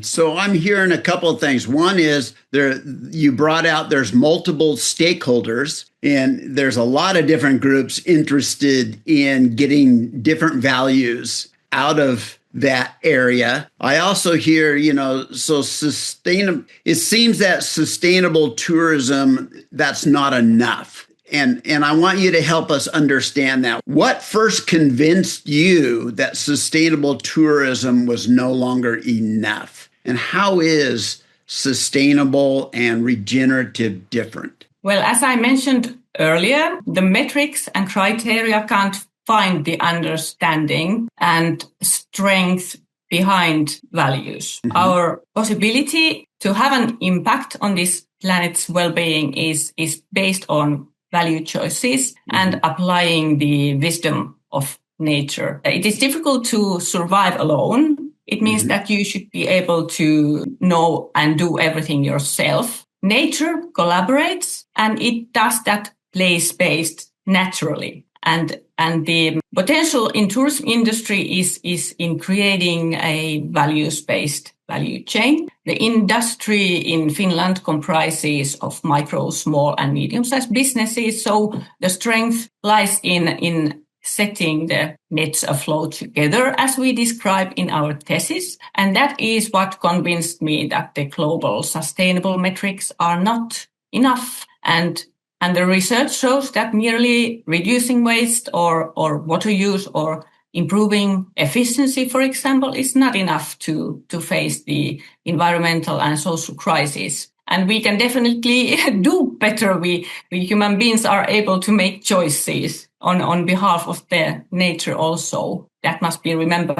So I'm hearing a couple of things. One is you brought out there's multiple stakeholders, and there's a lot of different groups interested in getting different values out of that area. I also hear, so it seems that sustainable tourism, that's not enough. And I want you to help us understand that. What first convinced you that sustainable tourism was no longer enough? And how is sustainable and regenerative different? Well, as I mentioned earlier, the metrics and criteria can't find the understanding and strength behind values. Mm-hmm. Our possibility to have an impact on this planet's well-being is based on value choices and applying the wisdom of nature. It is difficult to survive alone. It means that you should be able to know and do everything yourself. Nature collaborates, and it does that place-based naturally. And the potential in tourism industry is in creating a values-based value chain. The industry in Finland comprises of micro, small, and medium-sized businesses. So the strength lies in setting the nets afloat together, as we describe in our thesis. And that is what convinced me that the global sustainable metrics are not enough. And the research shows that merely reducing waste or water use or improving efficiency, for example, is not enough to face the environmental and social crisis. And we can definitely do better. We human beings are able to make choices on behalf of the nature also. That must be remembered.